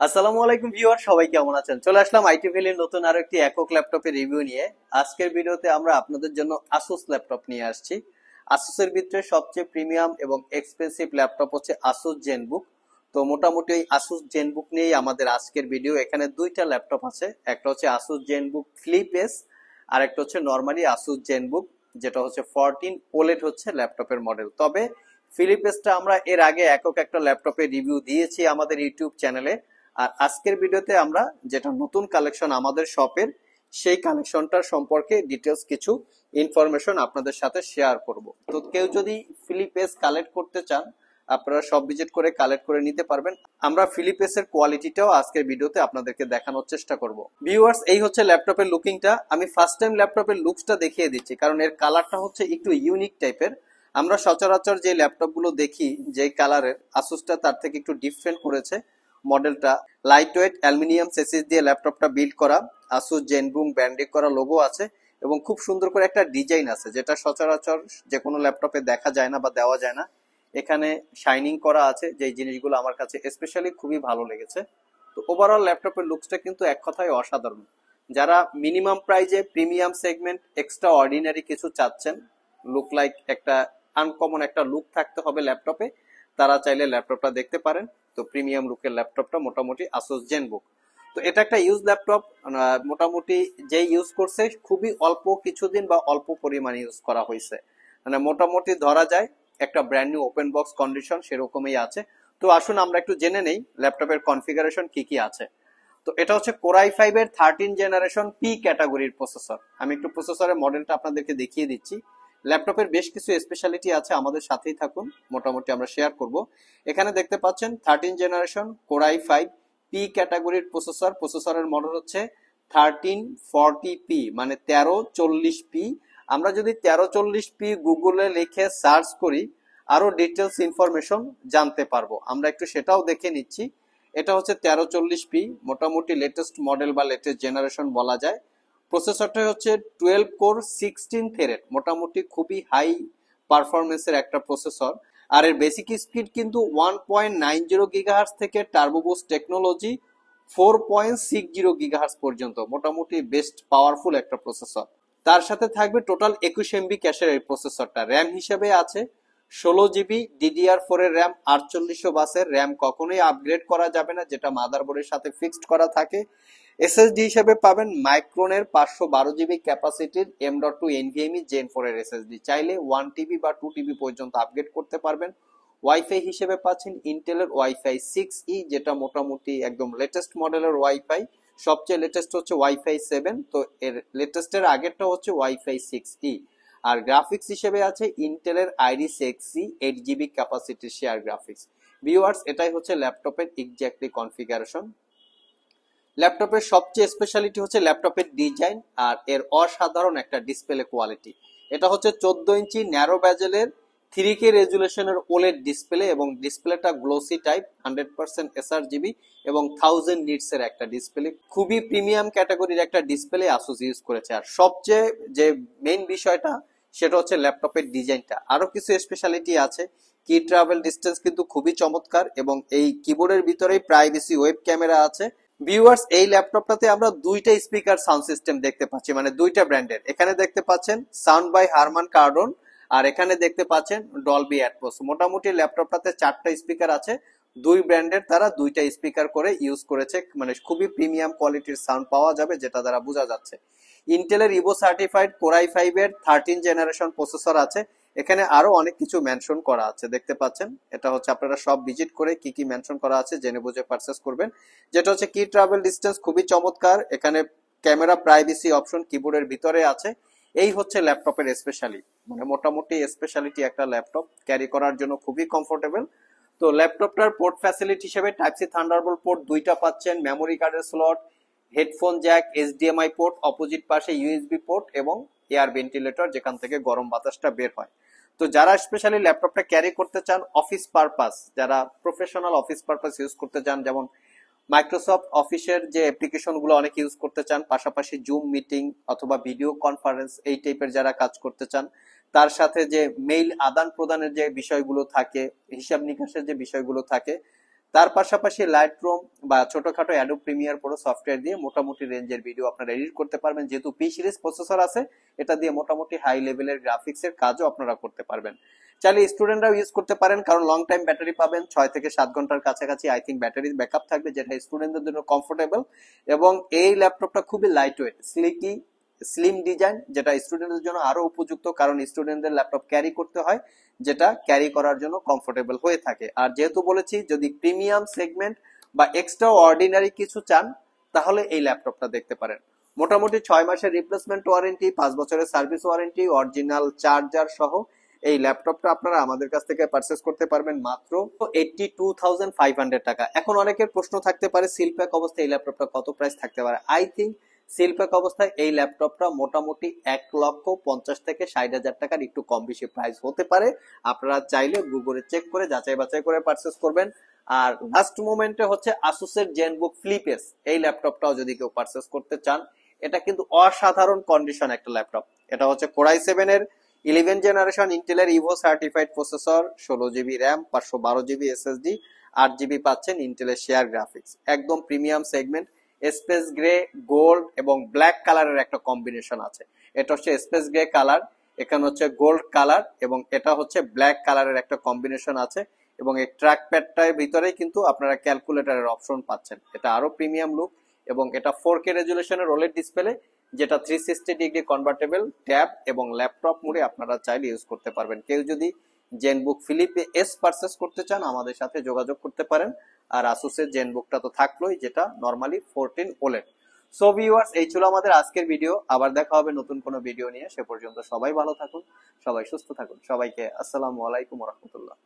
আসসালামু আলাইকুম ভিউয়ার, সবাই কেমন আছেন? চলে আসলাম আইটি ভ্যালির নতুন আরো একটি একক ল্যাপটপের রিভিউ নিয়ে। আজকের ভিডিওতে আমরা আপনাদের জন্য আসুস ল্যাপটপ নিয়ে আসছি। আসুসের ভিতরে সবচেয়ে প্রিমিয়াম এবং এক্সপেন্সিভ ল্যাপটপ হচ্ছে আসুস জেনবুক। তো মোটামুটি এই আসুস জেনবুক নিয়েই আমাদের আজকের ভিডিও। এখানে দুইটা ল্যাপটপ আছে, একটা হচ্ছে আসুস জেনবুক ফ্লিপ এস, আর একটা হচ্ছে নর্মালি আসুস জেনবুক, যেটা হচ্ছে 14 ওলেড হচ্ছে ল্যাপটপের মডেল। তবে ফিলিপেসটা আমরা এর আগে একক একটা ল্যাপটপের রিভিউ দিয়েছি আমাদের ইউটিউব চ্যানেলে। আর আজকের ভিডিওতে আমরা যেটা নতুন কালেকশন আমাদের শপের, সেই কালেকশনটার সম্পর্কে ডিটেলস কিছু ইনফরমেশন আপনাদের সাথে শেয়ার করব। তো কেউ যদি ফিলিপেস কালেক্ট করতে চান, আপনারা সব ভিজিট করে কালেক্ট করে নিতে পারবেন। আমরা ফিলিপেসের কোয়ালিটিটাও আজকের ভিডিওতে আপনাদেরকে দেখানোর চেষ্টা করব। ভিউয়ার্স, এই হচ্ছে ল্যাপটপের লুকিংটা। আমি ফার্স্ট টাইম ল্যাপটপের লুকসটা দেখিয়ে দিচ্ছি, কারণ এর কালারটা হচ্ছে একটু ইউনিক টাইপের। আমরা সচরাচর যে ল্যাপটপগুলো দেখি যে কালারের, আসুসটা তার থেকে একটু ডিফারেন্ট করেছে মডেলটা। লাইট ওয়েট অ্যালুমিনিয়াম চেসিস দিয়ে ল্যাপটপটা বিল্ড করা, আসুস জেনবুক ব্র্যান্ডিং করা লোগো আছে এবং খুব সুন্দর করে একটা ডিজাইন আছে, যেটা সচরাচর যে কোনো ল্যাপটপে দেখা যায় না বা দেওয়া যায় না। এখানে শাইনিং করা আছে, যে জিনিসগুলো আমার কাছে স্পেশালি খুবই ভালো লেগেছে। তো ওভারঅল ল্যাপটপের লুকসটা কিন্তু এক কথায় অসাধারণ। যারা মিনিমাম প্রাইজে প্রিমিয়াম সেগমেন্ট এক্সট্রা অর্ডিনারি কিছু চাচ্ছেন, লুক লাইক একটা আনকমন একটা লুক থাকতে হবে ল্যাপটপে, তারা চাইলে ল্যাপটপটা দেখতে পারেন। তো প্রিমিয়াম লুকের ল্যাপটপটা মোটামুটি আসুস জেনবুক। তো এটা একটা ইউজ ল্যাপটপ, মোটামুটি যে ইউজ করছে খুবই অল্প কিছুদিন বা অল্প পরিমাণে ইউজ করা হয়েছে, মানে মোটামুটি ধরা যায় একটা brand new open box condition সেরকমই আছে। তো আসুন আমরা একটু জেনে নেই ল্যাপটপের কনফিগারেশন কি কি আছে। তো এটা হচ্ছে কোরাই 5 এর 13 জেনারেশন পি ক্যাটাগরির প্রসেসর। আমি একটু প্রসেসরের মডেলটা আপনাদেরকে দেখিয়ে দিচ্ছি। ল্যাপটপের বেশ কিছু স্পেশালিটি আছে, আমাদের সাথেই থাকুন, মোটামুটি আমরা শেয়ার করব। এখানে দেখতে পাচ্ছেন 13 জেনারেশন কোরাই 5 পি ক্যাটাগরির প্রসেসর। প্রসেসরের মডেল হচ্ছে 1340p, মানে 1340p। আমরা যদি 1340p গুগলে লিখে সার্চ করি, আরো ডিটেলস ইনফরমেশন জানতে পারবো। আমরা একটু সেটাও দেখে নিচ্ছি। এটা হচ্ছে 1340p, মোটামুটি লেটেস্ট মডেল বা লেটেস্ট জেনারেশন বলা যায়। প্রসেসরটা হচ্ছে 12 কোর 16 থ্রেড, মোটামুটি খুবই হাই পারফরমেন্সের একটা প্রসেসর। আর এর বেসিক স্পিড কিন্তু 1.90 গিগাহার্টজ থেকে টার্বো বুস্ট টেকনোলজি 4.60 গিগাহার্টজ পর্যন্ত, মোটামুটি বেস্ট পাওয়ারফুল একটা প্রসেসর। তার সাথে থাকবে টোটাল 21 MB ক্যাশের এই প্রসেসরটা। র্যাম হিসেবে আছে 16 GB DDR4 এর র্যাম। 4800 বাসের র্যাম কখনোই আপগ্রেড করা যাবে না, যেটা মাদারবোর্ডের সাথে ফিক্সড করা থাকে। এসএসডি হিসেবে পাবেন মাইক্রোনের 512 GB ক্যাপাসিটির M.2 NVMe Gen 4 এর এসএসডি। চাইলে 1 TB বা 2 TB পর্যন্ত আপগ্রেড করতে পারবেন। ওয়াইফাই হিসেবে পাচ্ছেন ইন্টেলের ওয়াইফাই 6E, যেটা মোটামুটি একদম লেটেস্ট মডেলের ওয়াইফাই। সবচেয়ে লেটেস্ট হচ্ছে ওয়াইফাই 7, তো এর লেটেস্টের আগেরটা হচ্ছে ওয়াইফাই 6E। আর গ্রাফিক্স হিসেবে আছে ইন্টেলের আইরিস এক্সি 8 GB ক্যাপাসিটির শেয়ার গ্রাফিক্স। ভিউয়ার্স, এটাই হচ্ছে ল্যাপটপের এক্স্যাক্টলি কনফিগারেশন। ল্যাপটপের সবচেয়ে স্পেশালিটি হচ্ছে ল্যাপটপের ডিজাইন আর এর অসাধারণ একটা ডিসপ্লে কোয়ালিটি। এটা হচ্ছে 14 ইঞ্চি ন্যারো ব্যাজেলের 3K রেজুলেশনের ওলেড ডিসপ্লে, এবং ডিসপ্লেটা গ্লোসি টাইপ, 100% sRGB এবং 1000 নিটস এর একটা ডিসপ্লে। খুবই প্রিমিয়াম ক্যাটাগরির একটা ডিসপ্লে আসুস ইউজ করেছে। আর সবচেয়ে যে মেইন বিষয়টা, সেটা হচ্ছে ল্যাপটপের ডিজাইনটা। আরো কিছু স্পেশালিটি আছে। কি ট্রাভেল ডিস্টেন্স কিন্তু খুবই চমৎকার, এবং এই কিবোর্ডের ভিতরেই প্রাইভেসি ওয়েব ক্যামেরা আছে। ভিউয়ার্স, এই ল্যাপটপটাতে আমরা দুইটা স্পিকার সাউন্ড সিস্টেম দেখতে পাচ্ছি, মানে দুইটা ব্র্যান্ডের। এখানে দেখতে পাচ্ছেন সাউন্ড বাই হারমান কার্ডন, আর এখানে দেখতে পাচ্ছেন ডলবি অ্যাটমস। মোটামুটি ল্যাপটপটাতে 4টা স্পিকার আছে, দুই ব্র্যান্ডের তারা দুইটা স্পিকার করে ইউজ করেছে, মানে খুবই প্রিমিয়াম কোয়ালিটির সাউন্ড পাওয়া যাবে, যেটা দ্বারা বোঝা যাচ্ছে। ইন্টেলের ইভো সার্টিফাইড কোরাই 5 এর 13 জেনারেশন প্রসেসর আছে। এখানে আরো অনেক কিছু মেনশন করা আছে, দেখতে পাচ্ছেন। এটা হচ্ছে আপনারা সব ভিজিট করে কি কি মেনশন করা আছে জেনে বুঝে পারচেজ করবেন। যেটা হচ্ছে কি ট্রাভেল ডিস্টেন্স, খুবই চমৎকার। এখানে ক্যামেরা প্রাইভেসি অপশন কিবোর্ডের ভিতরে আছে। এই হচ্ছে ল্যাপটপের স্পেশালি, মানে মোটামুটি স্পেশালিটি একটা ল্যাপটপ, ক্যারি করার জন্য খুবই কমফোর্টেবল। তো ল্যাপটপটার পোর্ট ফ্যাসিলিটি হিসেবে টাইপ সি থান্ডারবোল্ট পোর্ট দুইটা পাচ্ছেন, মেমোরি কার্ডের slot, headphone Jack, HDMI port, opposite পাশে ইউএসবি পোর্ট এবং এয়ার ভেন্টিলেটর, যেখান থেকে গরম বাতাসটা বের হয়। তো যারা স্পেশালি ল্যাপটপটা ক্যারি করতে চান অফিস পারপাস, যারা প্রফেশনাল অফিস পারপাস ইউজ করতে চান, যেমন মাইক্রোসফট অফিসের যে অ্যাপ্লিকেশন গুলো অনেক ইউজ করতে চান, পাশাপাশি জুম মিটিং অথবা ভিডিও কনফারেন্স এই টাইপের যারা কাজ করতে চান, তার সাথে যে মেইল আদান প্রদানের যে বিষয়গুলো থাকে, হিসাব নিকাশের যে বিষয়গুলো থাকে, তার পাশাপাশি লাইট রুম বা ছোটখাটো অ্যাডোব প্রিমিয়ার প্রো সফটওয়্যার দিয়ে মোটামুটি রেঞ্জের ভিডিও আপনারা এডিট করতে পারবেন। যেহেতু পি সিরিজ প্রসেসর আছে, এটা দিয়ে মোটামুটি হাই লেভেলের গ্রাফিক্সের কাজও আপনারা করতে পারবেন। চাইলে স্টুডেন্টরাও ইউজ করতে পারেন, কারণ লং টাইম ব্যাটারি পাবেন, 6 থেকে 7 ঘন্টার কাছাকাছি আই থিঙ্ক ব্যাটারি ব্যাকআপ থাকবে, যেটা স্টুডেন্টদের জন্য কমফোর্টেবল। এবং এই ল্যাপটপটা খুবই লাইট ওয়েট, স্লিম ডিজাইন, যেটা স্টুডেন্টদের জন্য আরো উপযুক্ত, কারণ স্টুডেন্টদের ল্যাপটপ ক্যারি করতে হয়, যেটা ক্যারি করার জন্য কমফোর্টেবল হয়ে থাকে। আর যেহেতু বলেছি, যদি প্রিমিয়াম সেগমেন্ট বা এক্সট্রা অর্ডিনারি কিছু চান, তাহলে এই ল্যাপটপটা দেখতে পারেন। মোটামুটি 6 মাসের রিপ্লেসমেন্ট ওয়ারেন্টি, 5 বছরের সার্ভিস ওয়ারেন্টি, অরিজিনাল চার্জার সহ এই ল্যাপটপটা আপনারা আমাদের কাছ থেকে পারচেস করতে পারবেন মাত্র 82,500 টাকা। এখন অনেকের প্রশ্ন থাকতে পারে, সিলপ্যাক অবস্থায় এই ল্যাপটপটা কত প্রাইস থাকতে পারে। আই থিঙ্ক সিলপ্যাক অবস্থায় এই ল্যাপটপটা মোটামুটি 1,50,000 থেকে 60,000 টাকার একটু কম বেশি প্রাইস হতে পারে। আপনারা চাইলে গুগলে চেক করে যাচাই বাছাই করে পারচেস করবেন। আর লাস্ট মোমেন্টে হচ্ছে আসুসের জেনবুক ফ্লিপ এস, এই ল্যাপটপটাও যদি কেউ পারচেস করতে চান, এটা কিন্তু অসাধারণ কন্ডিশন একটা ল্যাপটপ। এটা হচ্ছে কোর i7 এর 11 জেনারেশন ইন্টেলের Evo certified processor, 16 GB RAM, 512 GB SSD, 8 GB পাচ্ছেন ইন্টেলের শেয়ার গ্রাফিক্স। একদম premium segment, space grey, gold এবং ব্ল্যাক কালারের একটা কম্বিনেশন আছে। এটা হচ্ছে স্পেস গ্রে কালার, এখানে হচ্ছে গোল্ড কালার, এবং এটা হচ্ছে ব্ল্যাক কালারের একটা কম্বিনেশন আছে। এবং এই ট্র্যাক প্যাডটার ভিতরেই কিন্তু আপনারা ক্যালকুলেটরের অপশন পাচ্ছেন। এটা আরো প্রিমিয়াম লুক, এবং এটা 4K রেজুলেশনের ওলেড ডিসপ্লে, যেটা 360 ডিগ্রি কনভার্টেবল ট্যাব এবং ল্যাপটপ মোডে আপনারা চাইলে ইউজ করতে পারবেন। কেউ যদি জেনবুক ফিলিপ এস পারচেস করতে চান, আমাদের সাথে যোগাযোগ করতে পারেন। আর আসুসের জেনবুকটা তো থাকলোই, যেটা নরমালি 14 ওলেড। সো ভিউয়ার্স, এই ছিল আমাদের আজকের ভিডিও। আবার দেখা হবে নতুন কোনো ভিডিও নিয়ে। সে পর্যন্ত সবাই ভালো থাকুন, সবাই সুস্থ থাকুন। সবাইকে আসসালামু আলাইকুম ওয়া রাহমাতুল্লাহ।